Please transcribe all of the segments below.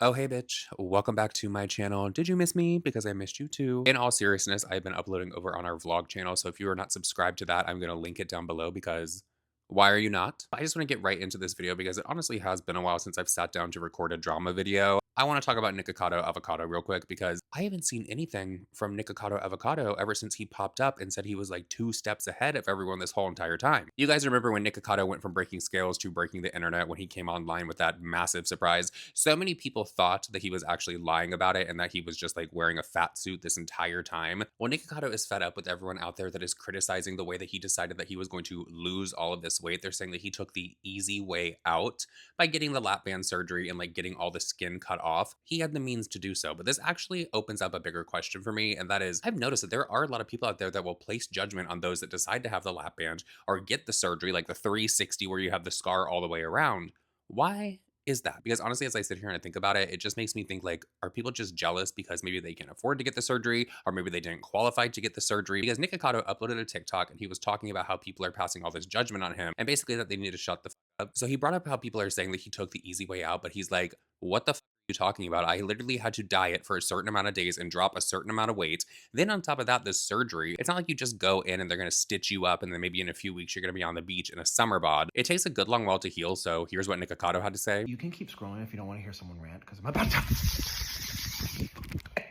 Oh, hey, bitch. Welcome back to my channel. Did you miss me? Because I missed you too. In all seriousness, I've been uploading over on our vlog channel. So if you are not subscribed to that, I'm going to link it down below because why are you not? I just want to get right into this video because it honestly has been a while since I've sat down to record a drama video. I want to talk about Nikocado Avocado real quick because I haven't seen anything from Nikocado Avocado ever since he popped up and said he was like 2 steps ahead of everyone this whole entire time. You guys remember when Nikocado went from breaking scales to breaking the internet when he came online with that massive surprise? So many people thought that he was actually lying about it and that he was just like wearing a fat suit this entire time. Well, Nikocado is fed up with everyone out there that is criticizing the way that he decided that he was going to lose all of this weight. They're saying that he took the easy way out by getting the lap band surgery and like getting all the skin cut off. He had the means to do so. But this actually opens up a bigger question for me. And that is, I've noticed that there are a lot of people out there that will place judgment on those that decide to have the lap band or get the surgery, like the 360 where you have the scar all the way around. Why is that? Because honestly, as I sit here and I think about it, it just makes me think like, are people just jealous because maybe they can't afford to get the surgery, or maybe they didn't qualify to get the surgery? Because Nikocado uploaded a TikTok and he was talking about how people are passing all this judgment on him and basically that they need to shut the up. So he brought up how people are saying that he took the easy way out, but he's like, what the are you talking about? I literally had to diet for a certain amount of days and drop a certain amount of weight. Then on top of that, this surgery, it's not like you just go in and they're going to stitch you up and then maybe in a few weeks you're going to be on the beach in a summer bod. It takes a good long while to heal. So here's what Nikocado had to say. You can keep scrolling if you don't want to hear someone rant because I'm about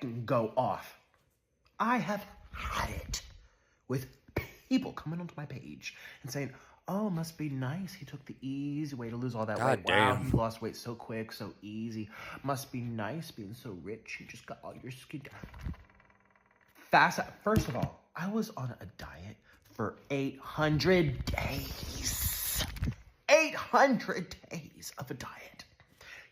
to go off. I have had it with people coming onto my page and saying, oh, must be nice. He took the easy way to lose all that weight. Damn. Wow, he lost weight so quick, so easy. Must be nice being so rich. You just got all your skin fast. First of all, I was on a diet for 800 days. 800 days of a diet.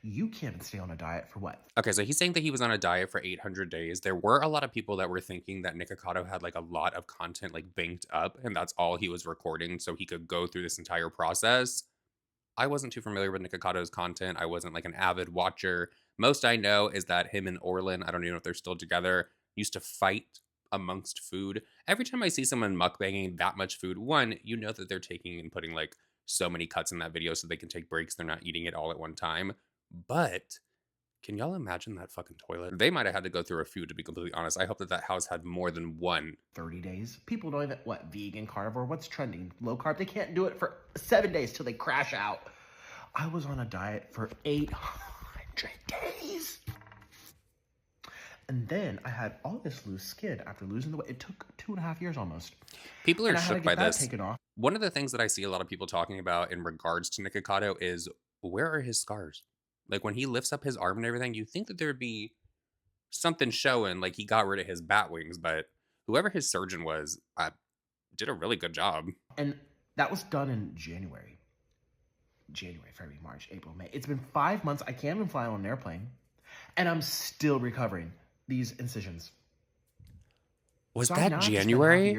You can't stay on a diet for what? Okay, so he's saying that he was on a diet for 800 days. There were a lot of people that were thinking that Nikocado had like a lot of content like banked up and that's all he was recording so he could go through this entire process. I wasn't too familiar with Nikocado's content. I wasn't like an avid watcher. Most I know is that him and Orlin, I don't even know if they're still together, used to fight amongst food. Every time I see someone mukbanging that much food, one, you know that they're taking and putting like so many cuts in that video so they can take breaks. They're not eating it all at one time. But can y'all imagine that fucking toilet? They might have had to go through a few, to be completely honest. I hope that that house had more than one. 30 days. People don't even, what, vegan, carnivore, what's trending? Low carb? They can't do it for 7 days till they crash out. I was on a diet for 800 days. And then I had all this loose skin after losing the weight. It took 2.5 years almost. People are shook by this. Taken off. One of the things that I see a lot of people talking about in regards to Nikocado is, where are his scars? Like when he lifts up his arm and everything, you think that there'd be something showing, like he got rid of his bat wings, but whoever his surgeon was did a really good job. And that was done in January. January, February, March, April, May. It's been 5 months. I can't even fly on an airplane. And I'm still recovering these incisions. Was that January?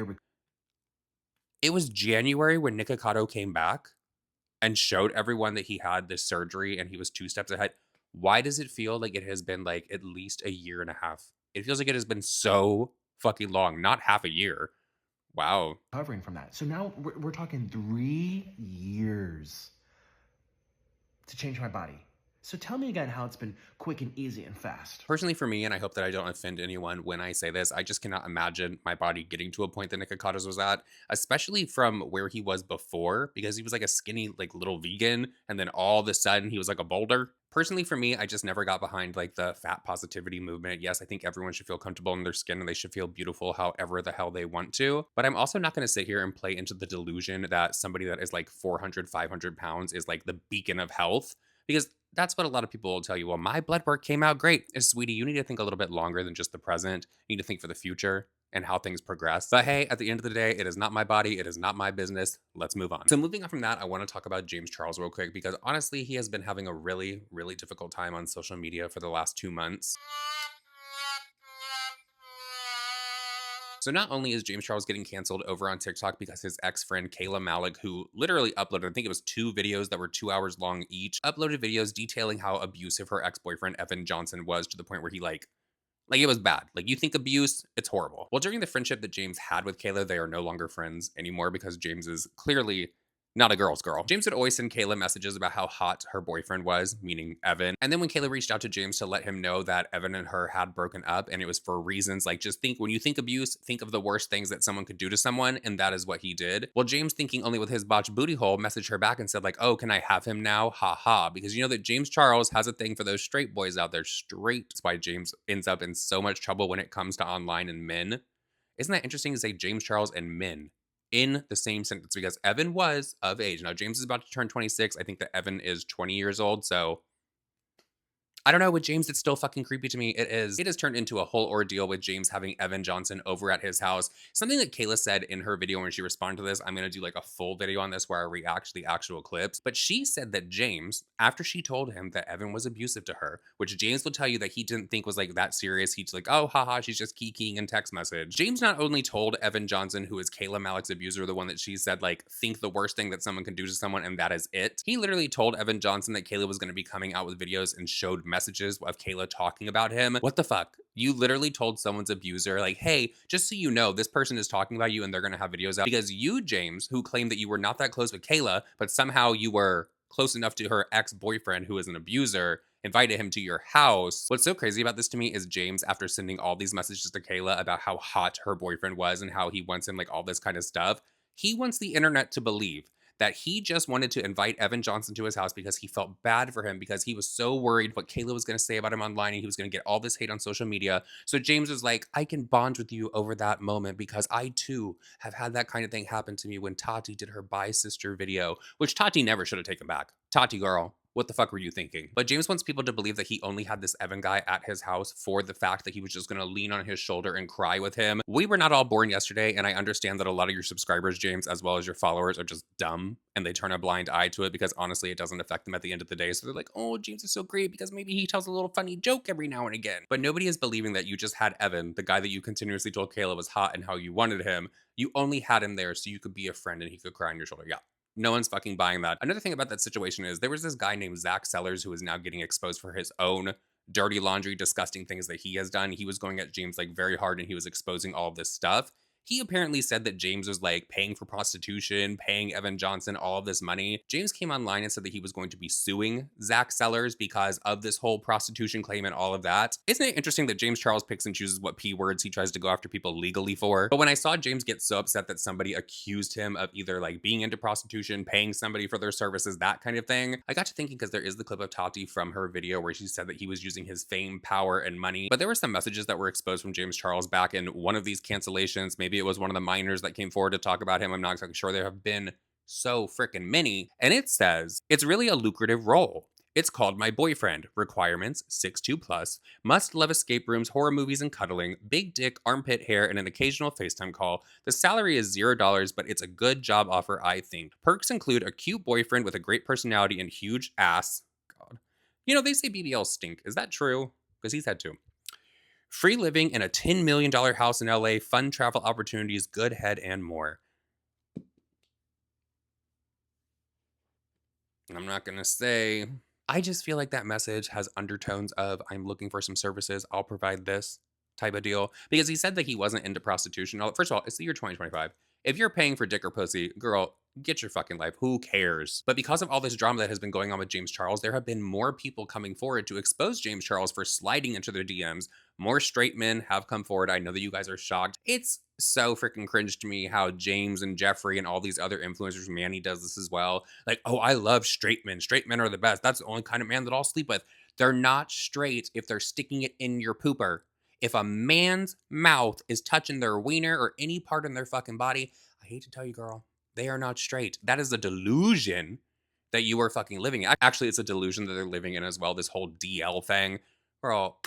It was January when Nikocado came back and showed everyone that he had this surgery and he was 2 steps ahead. Why does it feel like it has been like at least a year and a half? It feels like it has been so fucking long, not half a year. Wow. Recovering from that. So now we're talking 3 years to change my body. So tell me again how it's been quick and easy and fast. Personally for me, and I hope that I don't offend anyone when I say this, I just cannot imagine my body getting to a point that Nicocado's was at, especially from where he was before, because he was like a skinny, like little vegan, and then all of a sudden he was like a boulder. Personally for me, I just never got behind like the fat positivity movement. Yes, I think everyone should feel comfortable in their skin and they should feel beautiful however the hell they want to. But I'm also not going to sit here and play into the delusion that somebody that is like 400, 500 pounds is like the beacon of health. Because that's what a lot of people will tell you. Well, my blood work came out great. Sweetie, you need to think a little bit longer than just the present. You need to think for the future and how things progress. But hey, at the end of the day, it is not my body. It is not my business. Let's move on. So moving on from that, I want to talk about James Charles real quick because honestly, he has been having a really, really difficult time on social media for the last 2 months. So not only is James Charles getting canceled over on TikTok because his ex-friend Kayla Malik, who literally uploaded, I think it was 2 videos that were 2 hours long each, uploaded videos detailing how abusive her ex-boyfriend Evan Johnson was to the point where he like it was bad. Like you think abuse, it's horrible. Well, during the friendship that James had with Kayla, they are no longer friends anymore because James is clearly Not a girl's girl. James would always send Kayla messages about how hot her boyfriend was, meaning Evan. And then when Kayla reached out to James to let him know that Evan and her had broken up and it was for reasons like just think when you think abuse, think of the worst things that someone could do to someone. And that is what he did. Well, James, thinking only with his botched booty hole, messaged her back and said, like, oh, can I have him now? Ha ha. Because you know that James Charles has a thing for those straight boys out there. Straight. That's why James ends up in so much trouble when it comes to online and men. Isn't that interesting to say James Charles and men in the same sentence? Because Evan was of age. Now, James is about to turn 26. I think that Evan is 20 years old. So I don't know. With James, it's still fucking creepy to me. It is. It has turned into a whole ordeal with James having Evan Johnson over at his house. Something that Kayla said in her video when she responded to this, I'm going to do like a full video on this where I react to the actual clips. But she said that James, after she told him that Evan was abusive to her, which James will tell you that he didn't think was like that serious. He's like, oh, haha, she's just keying in text message. James not only told Evan Johnson, who is Kayla Malik's abuser, the one that she said, like, think the worst thing that someone can do to someone, and that is it. He literally told Evan Johnson that Kayla was going to be coming out with videos and showed messages of Kayla talking about him. What the fuck? You literally told someone's abuser, like, hey, just so you know, this person is talking about you and they're going to have videos out. Because you, James, who claimed that you were not that close with Kayla, but somehow you were close enough to her ex-boyfriend who is an abuser, invited him to your house. What's so crazy about this to me is James, after sending all these messages to Kayla about how hot her boyfriend was and how he wants him, like all this kind of stuff, he wants the internet to believe that he just wanted to invite Evan Johnson to his house because he felt bad for him because he was so worried what Kayla was going to say about him online and he was going to get all this hate on social media. So James was like, I can bond with you over that moment because I too have had that kind of thing happen to me when Tati did her Bye Sister video, which Tati never should have taken back. Tati girl, what the fuck were you thinking? But James wants people to believe that he only had this Evan guy at his house for the fact that he was just going to lean on his shoulder and cry with him. We were not all born yesterday, and I understand that a lot of your subscribers, James, as well as your followers, are just dumb and they turn a blind eye to it because honestly, it doesn't affect them at the end of the day. So they're like, oh, James is so great because maybe he tells a little funny joke every now and again. But nobody is believing that you just had Evan, the guy that you continuously told Kayla was hot and how you wanted him. You only had him there so you could be a friend and he could cry on your shoulder. Yeah. No one's fucking buying that. Another thing about that situation is there was this guy named Zach Sellers who is now getting exposed for his own dirty laundry, disgusting things that he has done. He was going at James like very hard and he was exposing all of this stuff. He apparently said that James was like paying for prostitution, paying Evan Johnson all of this money. James came online and said that he was going to be suing Zach Sellers because of this whole prostitution claim and all of that. Isn't it interesting that James Charles picks and chooses what P words he tries to go after people legally for? But when I saw James get so upset that somebody accused him of either like being into prostitution, paying somebody for their services, that kind of thing, I got to thinking because there is the clip of Tati from her video where she said that he was using his fame, power, and money. But there were some messages that were exposed from James Charles back in one of these cancellations. Maybe it was one of the minors that came forward to talk about him. I'm not exactly sure. There have been so freaking many. And it says, it's really a lucrative role. It's called My Boyfriend. Requirements, 6'2 plus, must love escape rooms, horror movies, and cuddling, big dick, armpit hair, and an occasional FaceTime call. The salary is $0, but it's a good job offer, I think. Perks include a cute boyfriend with a great personality and huge ass. God. You know, they say BBLs stink. Is that true? Because he's had two. Free living in a $10 million house in LA, fun travel opportunities, good head, and more. I'm not going to say. I just feel like that message has undertones of I'm looking for some services, I'll provide this type of deal. Because he said that he wasn't into prostitution. First of all, it's the year 2025. If you're paying for dick or pussy, girl, get your fucking life. Who cares? But because of all this drama that has been going on with James Charles, there have been more people coming forward to expose James Charles for sliding into their DMs. More straight men have come forward. I know that you guys are shocked. It's so freaking cringe to me how James and Jeffrey and all these other influencers, Manny does this as well. Like, oh, I love straight men. Straight men are the best. That's the only kind of man that I'll sleep with. They're not straight if they're sticking it in your pooper. If a man's mouth is touching their wiener or any part in their fucking body, I hate to tell you, girl, they are not straight. That is a delusion that you are fucking living in. Actually, it's a delusion that they're living in as well. This whole DL thing. Girl,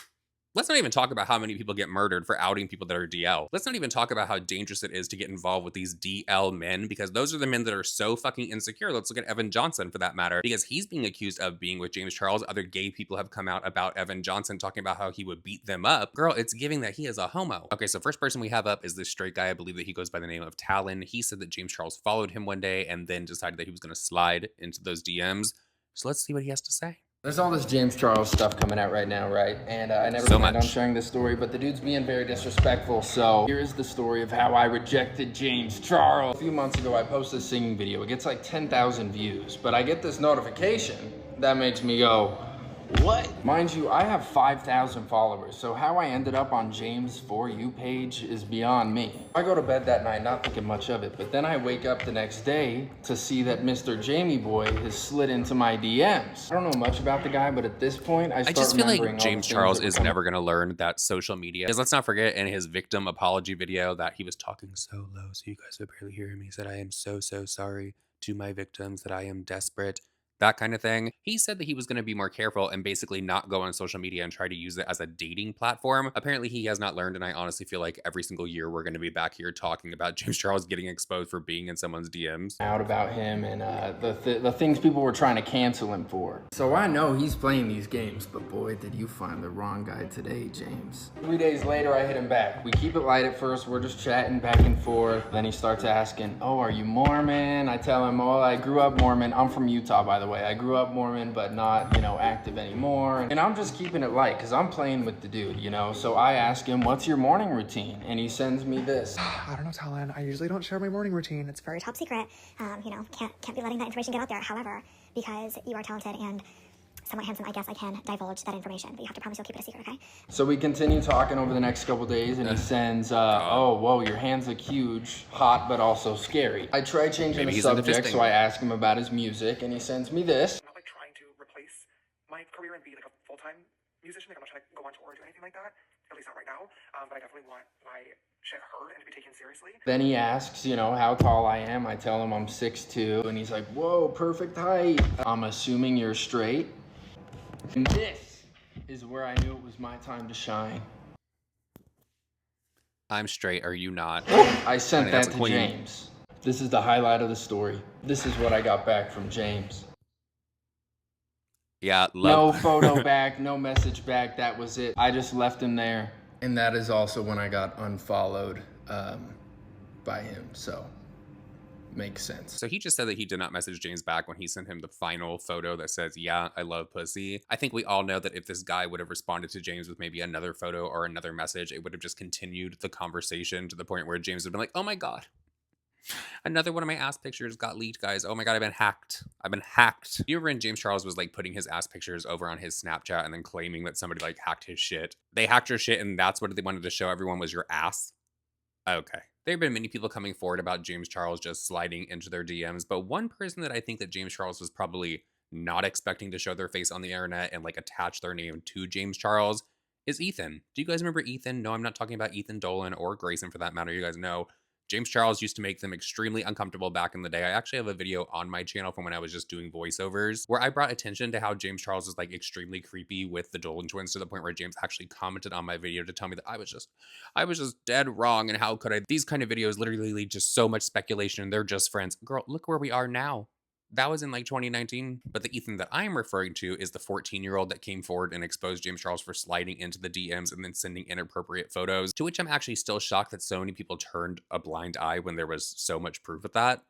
let's not even talk about how many people get murdered for outing people that are DL. Let's not even talk about how dangerous it is to get involved with these DL men because those are the men that are so fucking insecure. Let's look at Evan Johnson for that matter because he's being accused of being with James Charles. Other gay people have come out about Evan Johnson talking about how he would beat them up. Girl, it's giving that he is a homo. Okay, so first person we have up is this straight guy. I believe that he goes by the name of Talon. He said that James Charles followed him one day and then decided that he was going to slide into those DMs. So let's see what he has to say. There's all this James Charles stuff coming out right now, right? And I never So planned on much. sharing this story, but the dude's being very disrespectful. So here's the story of how I rejected James Charles. A few months ago, I posted a singing video. It gets like 10,000 views, but I get this notification that makes me go, what? Mind you, I have 5,000 followers, so how I ended up on James' For You page is beyond me. I go to bed that night not thinking much of it, but then I wake up the next day to see that Mr. Jamie Boy has slid into my DMs. I don't know much about the guy, but at this point, I I start just feel remembering like all the James things Charles that were is coming. never going to learn that social media, because let's not forget in his victim apology video that he was talking so low so you guys would barely hear him. He said, I am so, so sorry to my victims, that I am desperate, that kind of thing. He said that he was going to be more careful and basically not go on social media and try to use it as a dating platform. Apparently, he has not learned. And I honestly feel like every single year we're going to be back here talking about James Charles getting exposed for being in someone's DMs. Out about him and the things people were trying to cancel him for. So I know he's playing these games, but boy, did you find the wrong guy today, James. 3 days later, I hit him back. We keep it light at first. We're just chatting back and forth. Then he starts asking, oh, are you Mormon? I tell him, oh, I grew up Mormon. I'm from Utah, by the way. I grew up Mormon, but not, active anymore. And I'm just keeping it light because I'm playing with the dude, So I ask him, what's your morning routine? And he sends me this. I don't know, Talon. I usually don't share my morning routine. It's very top secret. Can't be letting that information get out there. However, because you are talented and somewhat handsome, I guess I can divulge that information. But you have to promise you'll keep it a secret, okay? So we continue talking over the next couple days, and he sends, oh, whoa, your hands look huge, hot, but also scary. I try changing Maybe the he's into subject, fisting. so I ask him about his music, and he sends me this. I'm not like trying to replace my career and be like a full-time musician. Like I'm not trying to go on tour or do anything like that. At least not right now. But I definitely want my shit heard and to be taken seriously. Then he asks, how tall I am. I tell him I'm 6'2", and he's like, whoa, perfect height. I'm assuming you're straight. And this is where I knew it was my time to shine. I'm straight. Are you not? I sent Honey, that's that a to queen. James. This is the highlight of the story. This is what I got back from James. Yeah, No love. photo back, no message back. That was it. I just left him there. And that is also when I got unfollowed by him. So, makes sense. So he just said that he did not message James back when he sent him the final photo that says, yeah, I love pussy. I think we all know that if this guy would have responded to James with maybe another photo or another message, it would have just continued the conversation to the point where James would have been like, oh my God, another one of my ass pictures got leaked, guys. Oh my God, I've been hacked. I've been hacked. You remember when James Charles was like putting his ass pictures over on his Snapchat and then claiming that somebody like hacked his shit? They hacked your shit and that's what they wanted to show everyone was your ass? Okay. There have been many people coming forward about James Charles just sliding into their DMs, but one person that I think that James Charles was probably not expecting to show their face on the internet and like attach their name to James Charles is Ethan. Do you guys remember Ethan? No, I'm not talking about Ethan Dolan or Grayson for that matter. You guys know James Charles used to make them extremely uncomfortable back in the day. I actually have a video on my channel from when I was just doing voiceovers where I brought attention to how James Charles is like extremely creepy with the Dolan twins to the point where James actually commented on my video to tell me that I was just dead wrong and how could I? These kind of videos literally lead to so much speculation. They're just friends. Girl, look where we are now. That was in like 2019. But the Ethan that I'm referring to is the 14-year-old that came forward and exposed James Charles for sliding into the DMs and then sending inappropriate photos, to which I'm actually still shocked that so many people turned a blind eye when there was so much proof of that.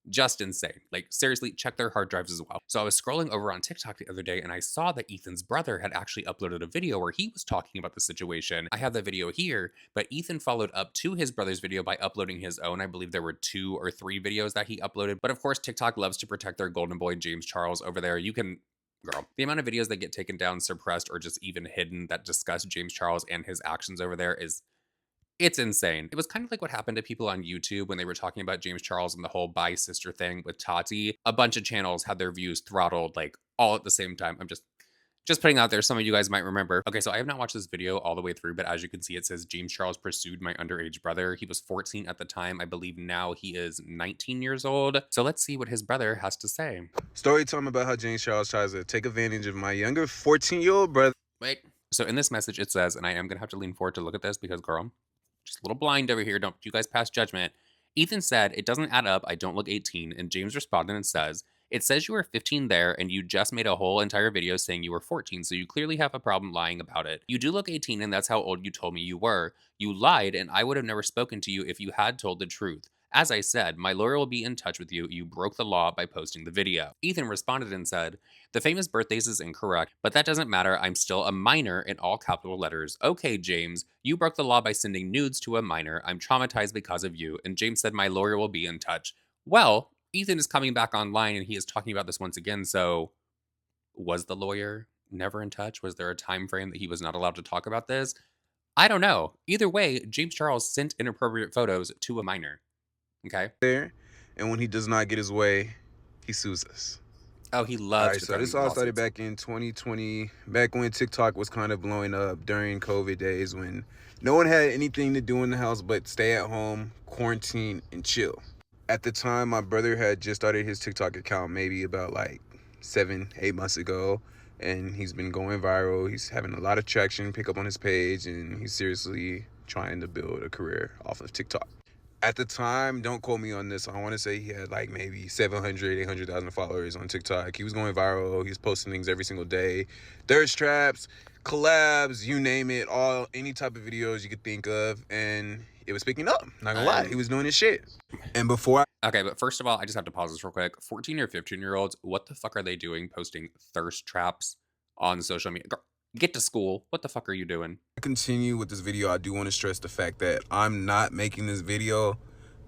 Just insane. Like, seriously, check their hard drives as well. So I was scrolling over on TikTok the other day and I saw that Ethan's brother had actually uploaded a video where he was talking about the situation. I have the video here, but Ethan followed up to his brother's video by uploading his own. I believe there were 2 or 3 videos that he uploaded. But of course, TikTok loves to protect their golden boy, James Charles, over there. You can girl. The amount of videos that get taken down, suppressed, or just even hidden that discuss James Charles and his actions over there it's insane. It was kind of like what happened to people on YouTube when they were talking about James Charles and the whole bi sister thing with Tati. A bunch of channels had their views throttled like all at the same time. I'm just putting out there, some of you guys might remember. Okay, so I have not watched this video all the way through, but as you can see, it says James Charles pursued my underage brother. He was 14 at the time. I believe now he is 19 years old. So let's see what his brother has to say. Story time about how James Charles tries to take advantage of my younger 14-year-old brother. Wait. So in this message, it says, and I am going to have to lean forward to look at this because, girl, just a little blind over here. Don't you guys pass judgment. Ethan said, it doesn't add up. I don't look 18. And James responded and says, it says you were 15 there and you just made a whole entire video saying you were 14. So you clearly have a problem lying about it. You do look 18 and that's how old you told me you were. You lied and I would have never spoken to you if you had told the truth. As I said, my lawyer will be in touch with you. You broke the law by posting the video. Ethan responded and said, the famous birthdays is incorrect, but that doesn't matter. I'm still a minor in all capital letters. Okay, James, you broke the law by sending nudes to a minor. I'm traumatized because of you. And James said, my lawyer will be in touch. Well, Ethan is coming back online and he is talking about this once again. So was the lawyer never in touch? Was there a time frame that he was not allowed to talk about this? I don't know. Either way, James Charles sent inappropriate photos to a minor. Okay. There, and when he does not get his way, he sues us. Oh, he All loves right, to so threaten this all started lawsuits. back in 2020, back when TikTok was kind of blowing up during COVID days when no one had anything to do in the house but stay at home, quarantine, and chill. At the time, my brother had just started his TikTok account maybe about like 7-8 months ago, and he's been going viral. He's having a lot of traction, pick up on his page, and he's seriously trying to build a career off of TikTok. At the time, don't quote me on this, I want to say he had like maybe 700, 800,000 followers on TikTok. He was going viral. He was posting things every single day. Thirst traps, collabs, you name it, all any type of videos you could think of. And it was picking up. Not gonna lie, he was doing his shit. And before Okay, but first of all, I just have to pause this real quick. 14 or 15-year-olds, what the fuck are they doing posting thirst traps on social media? Girl, get to school. What the fuck are you doing? I continue with this video, I do want to stress the fact that I'm not making this video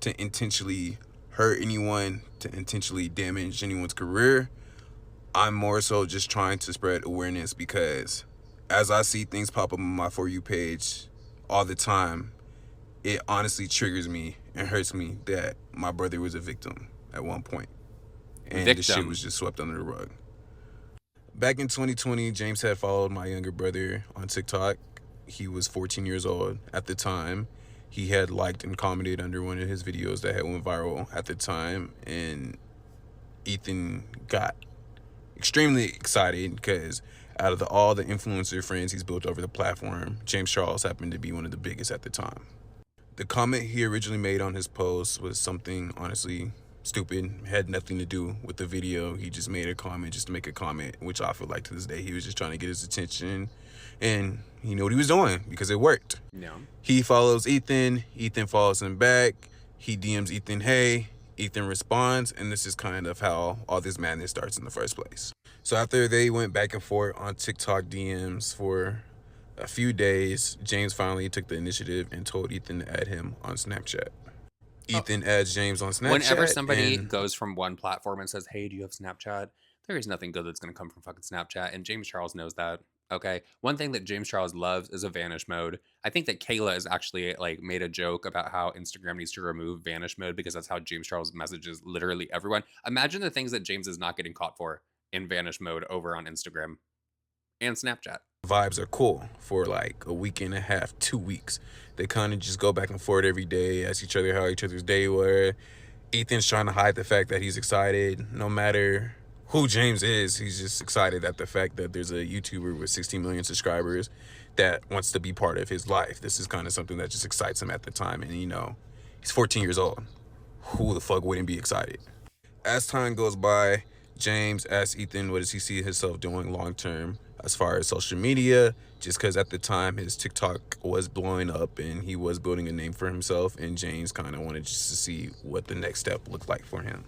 to intentionally hurt anyone, to intentionally damage anyone's career. I'm more so just trying to spread awareness because as I see things pop up on my For You page all the time, it honestly triggers me and hurts me that my brother was a victim at one point. And the shit was just swept under the rug. Back in 2020, James had followed my younger brother on TikTok. He was 14 years old at the time. He had liked and commented under one of his videos that had went viral at the time. And Ethan got extremely excited because out of all the influencer friends he's built over the platform, James Charles happened to be one of the biggest at the time. The comment he originally made on his post was something honestly stupid, had nothing to do with the video. He just made a comment just to make a comment, which I feel like to this day he was just trying to get his attention, and he knew what he was doing because it worked. Yeah. He follows Ethan follows him back, he DMs Ethan, hey, Ethan responds, and this is kind of how all this madness starts in the first place. So after they went back and forth on TikTok DMs for a few days, James finally took the initiative and told Ethan to add him on Snapchat. Ethan adds James on Snapchat. Whenever somebody goes from one platform and says, hey, do you have Snapchat? There is nothing good that's going to come from fucking Snapchat. And James Charles knows that. Okay. One thing that James Charles loves is a vanish mode. I think that Kayla has actually like made a joke about how Instagram needs to remove vanish mode because that's how James Charles messages literally everyone. Imagine the things that James is not getting caught for in vanish mode over on Instagram and Snapchat. Vibes are cool for like a week and a half, 2 weeks. They kind of just go back and forth every day, ask each other how each other's day were. Ethan's trying to hide the fact that he's excited. No matter who James is, he's just excited at the fact that there's a YouTuber with 16 million subscribers that wants to be part of his life. This is kind of something that just excites him at the time. And you know, he's 14 years old. Who the fuck wouldn't be excited? As time goes by, James asks Ethan what does he see himself doing long term as far as social media, just because at the time his TikTok was blowing up and he was building a name for himself, and James kind of wanted just to see what the next step looked like for him.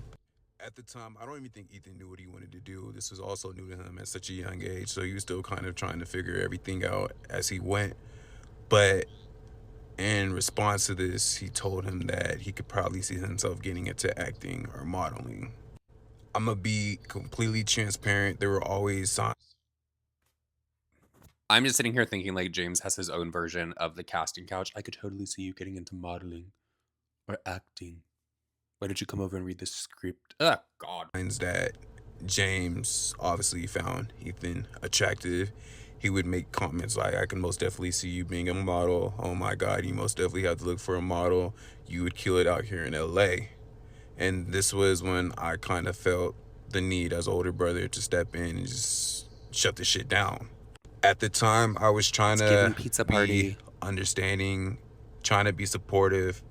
At the time, I don't even think Ethan knew what he wanted to do. This was also new to him at such a young age, so he was still kind of trying to figure everything out as he went. But in response to this, he told him that he could probably see himself getting into acting or modeling. I'm gonna be completely transparent. There were always signs. I'm just sitting here thinking like James has his own version of the casting couch. I could totally see you getting into modeling or acting. Why don't you come over and read the script? Oh, God. That James obviously found Ethan attractive. He would make comments like, I can most definitely see you being a model. Oh my God, you most definitely have to look for a model. You would kill it out here in LA. And this was when I kind of felt the need as older brother to step in and just shut this shit down. At the time, I was trying to be understanding, trying to be supportive,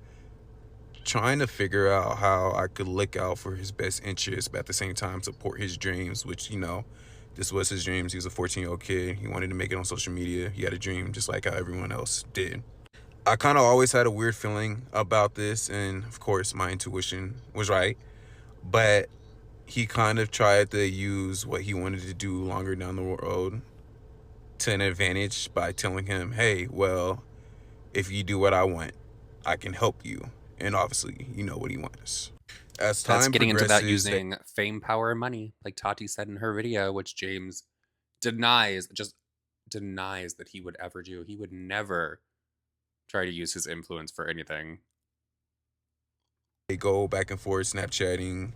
trying to figure out how I could look out for his best interests, but at the same time support his dreams, which, you know, this was his dreams. He was a 14-year-old kid. He wanted to make it on social media. He had a dream just like how everyone else did. I kind of always had a weird feeling about this, and of course my intuition was right, but he kind of tried to use what he wanted to do longer down the road to an advantage by telling him, hey, well, if you do what I want, I can help you. And obviously, you know what he wants. As That's time getting into that progresses, using fame, power, and money, like Tati said in her video, which James denies, just denies that he would ever do. He would never try to use his influence for anything. they go back and forth Snapchatting.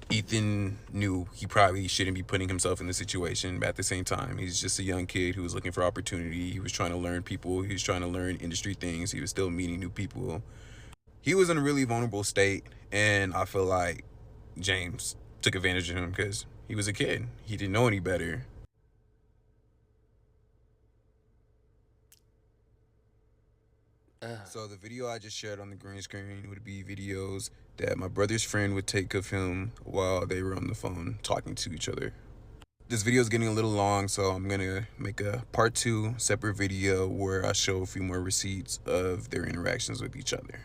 Ethan knew he probably shouldn't be putting himself in the situation, but at the same time, he's just a young kid who was looking for opportunity. He was trying to learn people. He was trying to learn industry things. He was still meeting new people. He was in a really vulnerable state, and I feel like James took advantage of him because he was a kid. He didn't know any better. So the video I just shared on the green screen would be videos that my brother's friend would take of him while they were on the phone talking to each other. This video is getting a little long, so I'm gonna make a part 2 separate video where I show a few more receipts of their interactions with each other.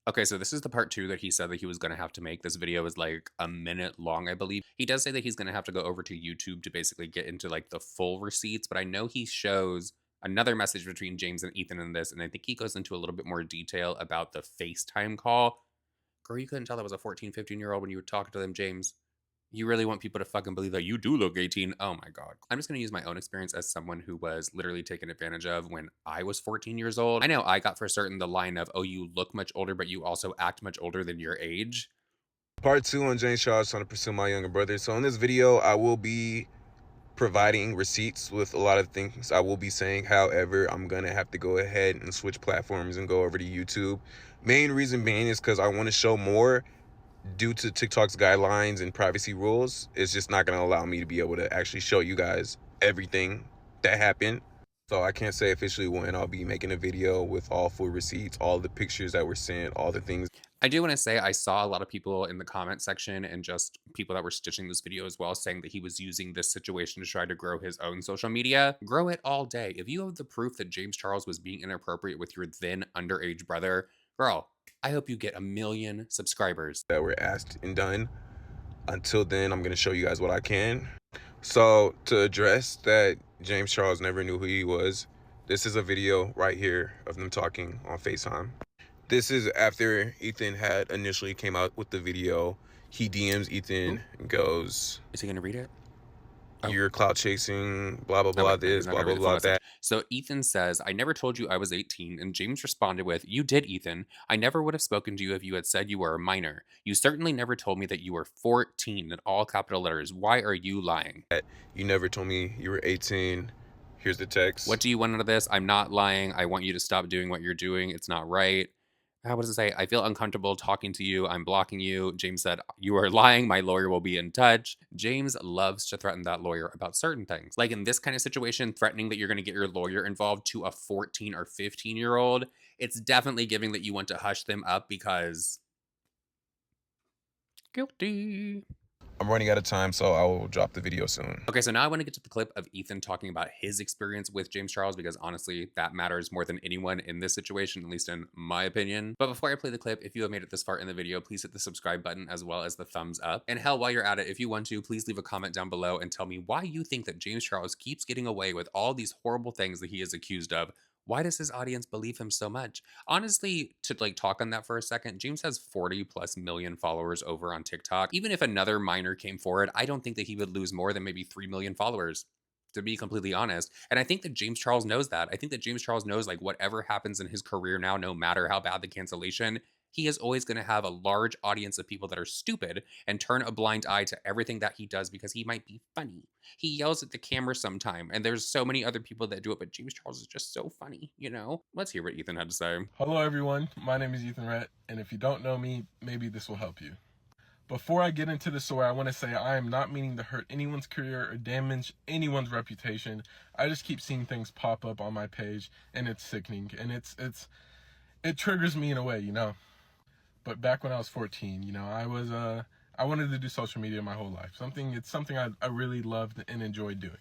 Okay, so this is the part 2 that he said that he was going to have to make. This video is like a minute long, I believe. He does say that he's going to have to go over to YouTube to basically get into like the full receipts, but I know he shows another message between James and Ethan in this, and I think he goes into a little bit more detail about the FaceTime call. Girl, you couldn't tell that was a 14, 15-year-old when you were talking to them, James. You really want people to fucking believe that you do look 18? Oh my God. I'm just going to use my own experience as someone who was literally taken advantage of when I was 14 years old. I know I got for certain the line of, oh, you look much older, but you also act much older than your age. Part 2 on James Charles trying to pursue my younger brother. So in this video, I will be providing receipts with a lot of things I will be saying. However, I'm gonna have to go ahead and switch platforms and go over to YouTube. Main reason being is because I want to show more. Due to TikTok's guidelines and privacy rules, it's just not going to allow me to be able to actually show you guys everything that happened. So I can't say officially when I'll be making a video with all full receipts, all the pictures that were sent, all the things. I do want to say I saw a lot of people in the comment section and just people that were stitching this video as well saying that he was using this situation to try to grow his own social media. Grow it all day. If you have the proof that James Charles was being inappropriate with your then underage brother, girl, I hope you get 1 million subscribers. That were asked and done. Until then, I'm going to show you guys what I can. So to address that James Charles never knew who he was, this is a video right here of them talking on FaceTime. This is after Ethan had initially came out with the video. He DMs Ethan and goes, Is he going to read it? Oh. You're clout chasing, blah, blah, blah, this, blah, blah, blah, that. So Ethan says, I never told you I was 18. And James responded with, you did, Ethan. I never would have spoken to you if you had said you were a minor. You certainly never told me that you were 14 in all capital letters. Why are you lying? You never told me you were 18. Here's the text. What do you want out of this? I'm not lying. I want you to stop doing what you're doing. It's not right. What does it say? I feel uncomfortable talking to you. I'm blocking you. James said, you are lying. My lawyer will be in touch. James loves to threaten that lawyer about certain things. Like in this kind of situation, threatening that you're going to get your lawyer involved to a 14 or 15-year-old, it's definitely giving that you want to hush them up because guilty. I'm running out of time, so I will drop the video soon. Okay, so now I want to get to the clip of Ethan talking about his experience with James Charles because honestly, that matters more than anyone in this situation, at least in my opinion. But before I play the clip, if you have made it this far in the video, please hit the subscribe button as well as the thumbs up. And hell, while you're at it, if you want to, please leave a comment down below and tell me why you think that James Charles keeps getting away with all these horrible things that he is accused of. Why does his audience believe him so much? Honestly, to like talk on that for a second, James has 40+ million followers over on TikTok. Even if another minor came forward, I don't think that he would lose more than maybe 3 million followers, to be completely honest. And I think that James Charles knows that. I think that James Charles knows like whatever happens in his career now, no matter how bad the cancellation, he is always going to have a large audience of people that are stupid and turn a blind eye to everything that he does because he might be funny. He yells at the camera sometime, and there's so many other people that do it, but James Charles is just so funny, you know? Let's hear what Ethan had to say. Hello everyone, my name is Ethan Rhett, and if you don't know me, maybe this will help you. Before I get into the story, I want to say I am not meaning to hurt anyone's career or damage anyone's reputation. I just keep seeing things pop up on my page, and it's sickening, and it triggers me in a way, you know? But back when I was 14, you know, I wanted to do social media my whole life. It's something I really loved and enjoyed doing.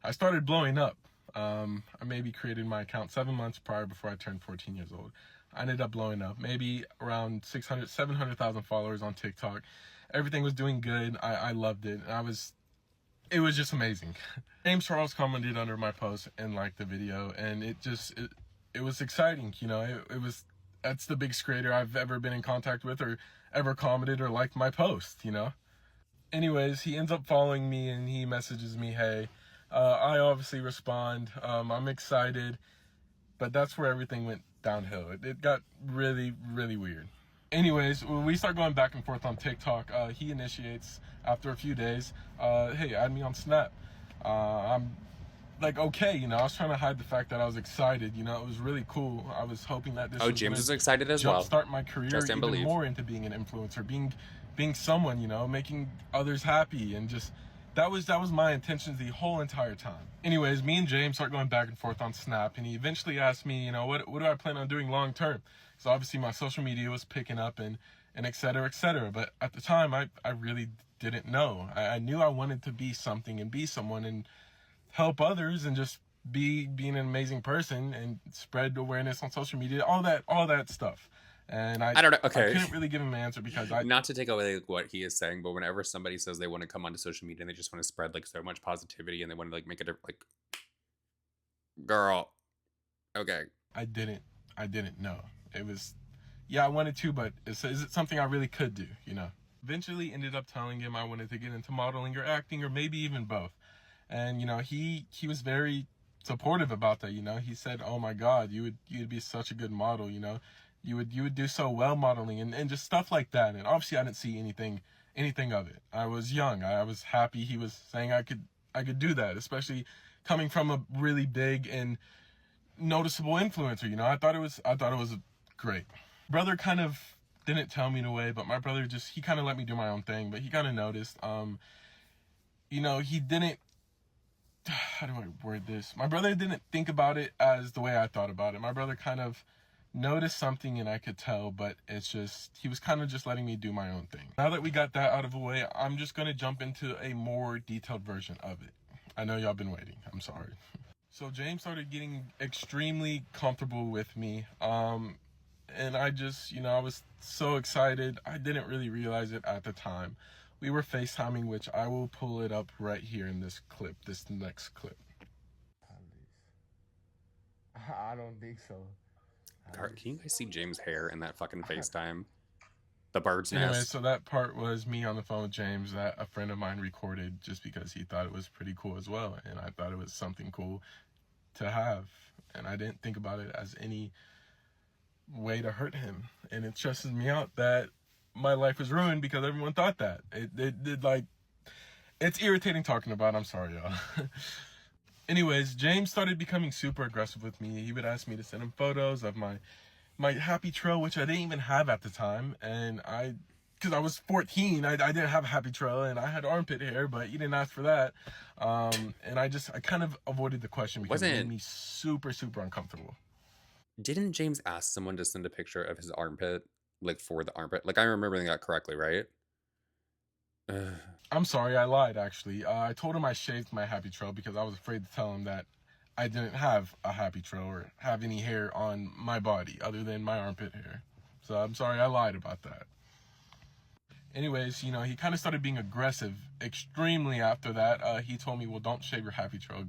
I started blowing up. I maybe created my account 7 months prior before I turned 14 years old. I ended up blowing up, maybe around 700,000 followers on TikTok. Everything was doing good. I loved it. It was just amazing. James Charles commented under my post and liked the video, and it was exciting. You know, that's the biggest creator I've ever been in contact with or ever commented or liked my post, you know. Anyways, he ends up following me and he messages me, hey, I obviously respond. I'm excited, but that's where everything went downhill. It got really, really weird. Anyways, when we start going back and forth on TikTok, he initiates after a few days, hey, add me on Snap. I'm like, okay, you know, I was trying to hide the fact that I was excited. You know, it was really cool. I was hoping that this Oh, was James gonna is excited as well. jumpstart my career Trust and even believe. more into being an influencer, being someone, you know, making others happy, and just that was my intentions the whole entire time. Anyways, me and James start going back and forth on Snap, and he eventually asked me, you know, what do I plan on doing long term? So obviously my social media was picking up and et cetera, et cetera. But at the time, I really didn't know. I knew I wanted to be something and be someone and help others and just being an amazing person and spread awareness on social media, all that stuff. And I don't know. Okay. I couldn't really give him an answer because not to take away what he is saying, but whenever somebody says they want to come onto social media and they just want to spread like so much positivity and they want to like make it like, girl, okay. I didn't know. It was, yeah, I wanted to, but is it something I really could do, you know? Eventually ended up telling him I wanted to get into modeling or acting or maybe even both. And, you know, he was very supportive about that, you know? He said, oh my God, you'd be such a good model, you know? You would do so well modeling and just stuff like that. And obviously I didn't see anything of it. I was young. I was happy he was saying I could do that, especially coming from a really big and noticeable influencer, you know? I thought it was great. Brother kind of didn't tell me in a way, but my brother he kind of let me do my own thing, but he kind of noticed, you know, he didn't, how do I word this? My brother didn't think about it as the way I thought about it. My brother kind of noticed something and I could tell, but it's just, he was kind of just letting me do my own thing. Now that we got that out of the way, I'm just going to jump into a more detailed version of it. I know y'all been waiting. I'm sorry. So James started getting extremely comfortable with me. And I just, you know, I was so excited. I didn't really realize it at the time. We were FaceTiming, which I will pull it up right here in this clip, this next clip. I don't think so. Can you guys see James' hair in that fucking FaceTime? The bird's Anyway, nest. so that part was me on the phone with James that a friend of mine recorded just because he thought it was pretty cool as well. And I thought it was something cool to have. And I didn't think about it as any way to hurt him. And it stresses me out that my life was ruined because everyone thought that. It like, it's irritating talking about. I'm sorry, y'all. Anyways, James started becoming super aggressive with me. He would ask me to send him photos of my happy trail, which I didn't even have at the time. And because I was 14, I didn't have a happy trail, and I had armpit hair, but he didn't ask for that. And I kind of avoided the question because it made me super, super uncomfortable. Didn't James ask someone to send a picture of his armpit, like for the armpit? Like, I'm remembering that correctly, right? I'm sorry, I lied, actually. I told him I shaved my happy trail because I was afraid to tell him that I didn't have a happy trail or have any hair on my body other than my armpit hair. So I'm sorry, I lied about that. Anyways, you know, he kind of started being aggressive extremely after that. He told me, well, don't shave your happy trail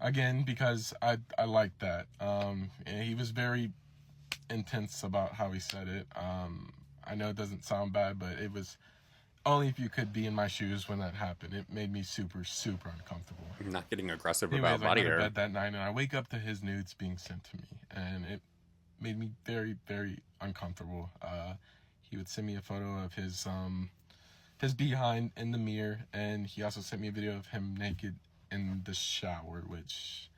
again, because I liked that. And he was very intense about how he said it. I know it doesn't sound bad, but it was only if you could be in my shoes when that happened. It made me super, super uncomfortable. I'm not getting aggressive Anyways, about body hair. I go to bed that night and I wake up to his nudes being sent to me, and it made me very, very uncomfortable. He would send me a photo of his behind in the mirror, and he also sent me a video of him naked in the shower, which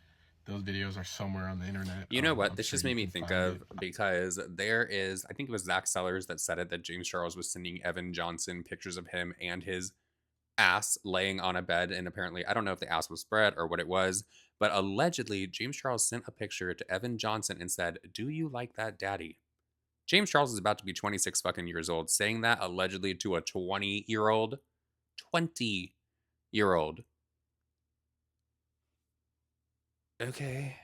those videos are somewhere on the internet. You know what? This just made me think of, because there is, I think it was Zach Sellers that said it, that James Charles was sending Evan Johnson pictures of him and his ass laying on a bed. And apparently, I don't know if the ass was spread or what it was, but allegedly, James Charles sent a picture to Evan Johnson and said, "Do you like that, daddy?" James Charles is about to be 26 fucking years old, saying that allegedly to a 20-year-old. 20-year-old. Okay.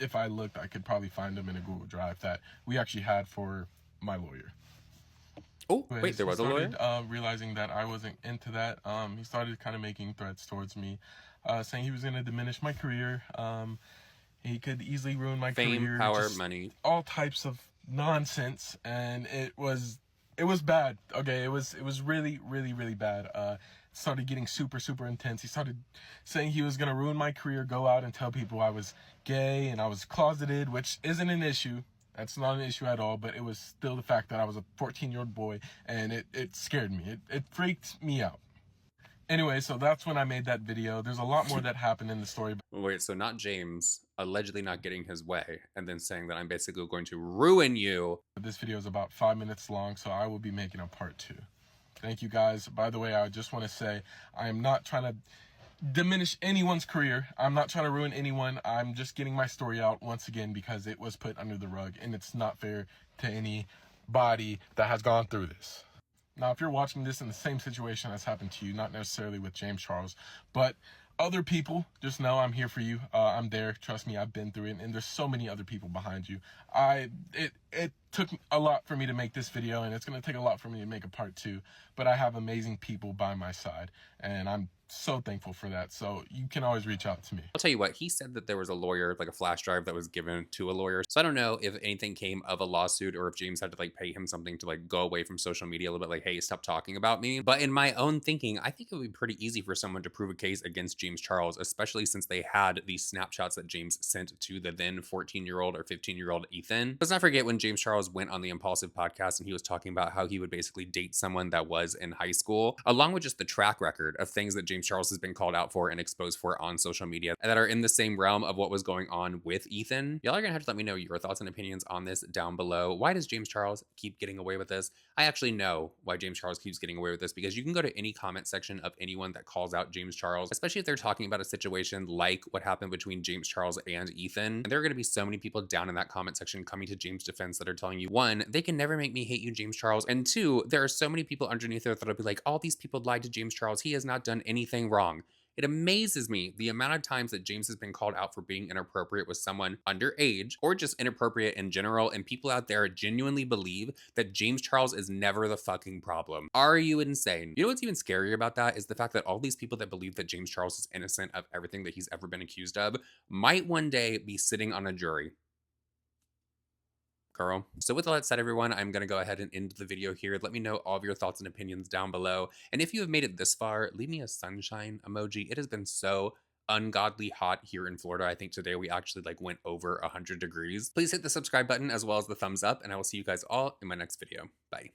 If I looked, I could probably find them in a Google Drive that we actually had for my lawyer. Oh, wait, Anyways, there he was a lawyer? started realizing that I wasn't into that. He started kind of making threats towards me, saying he was going to diminish my career. He could easily ruin my Fame, career, power, just money. all types of nonsense, and it was bad. Okay, it was really really bad. It started getting super intense. He started saying he was gonna ruin my career, go out and tell people I was gay and I was closeted, which isn't an issue. That's not an issue at all, but it was still the fact that I was a 14-year-old boy, and it scared me. It freaked me out. Anyway, so that's when I made that video. There's a lot more that happened in the story. Wait, so not James allegedly not getting his way and then saying that I'm basically going to ruin you. This video is about 5 minutes long, so I will be making a part 2. Thank you guys. By the way, I just want to say I am not trying to diminish anyone's career. I'm not trying to ruin anyone. I'm just getting my story out once again because it was put under the rug and it's not fair to anybody that has gone through this. Now, if you're watching this in the same situation that's happened to you, not necessarily with James Charles, but other people, just know I'm here for you. I'm there. Trust me, I've been through it, and there's so many other people behind you. It took a lot for me to make this video, and it's going to take a lot for me to make a part 2, but I have amazing people by my side, and I'm so thankful for that. So you can always reach out to me. I'll tell you what, he said that there was a lawyer, like a flash drive that was given to a lawyer. So I don't know if anything came of a lawsuit or if James had to like pay him something to like go away from social media a little bit, like, hey, stop talking about me. But in my own thinking, I think it would be pretty easy for someone to prove a case against James Charles, especially since they had these snapshots that James sent to the then 14-year-old or 15-year-old Ethan. Let's not forget when James Charles went on the Impulsive podcast and he was talking about how he would basically date someone that was in high school, along with just the track record of things that James Charles has been called out for and exposed for on social media that are in the same realm of what was going on with Ethan. Y'all are gonna have to let me know your thoughts and opinions on this down below. Why does James Charles keep getting away with this? I actually know why James Charles keeps getting away with this, because you can go to any comment section of anyone that calls out James Charles, especially if they're talking about a situation like what happened between James Charles and Ethan. And there are going to be so many people down in that comment section coming to James' defense that are telling you, one, they can never make me hate you, James Charles, and two, there are so many people underneath there that'll be like, all these people lied to James Charles. He has not done anything wrong. It amazes me the amount of times that James has been called out for being inappropriate with someone underage or just inappropriate in general, and people out there genuinely believe that James Charles is never the fucking problem. Are you insane? You know what's even scarier about that is the fact that all these people that believe that James Charles is innocent of everything that he's ever been accused of might one day be sitting on a jury. Girl. So with all that said, everyone, I'm going to go ahead and end the video here. Let me know all of your thoughts and opinions down below. And if you have made it this far, leave me a sunshine emoji. It has been so ungodly hot here in Florida. I think today we actually like went over 100 degrees. Please hit the subscribe button as well as the thumbs up, and I will see you guys all in my next video. Bye.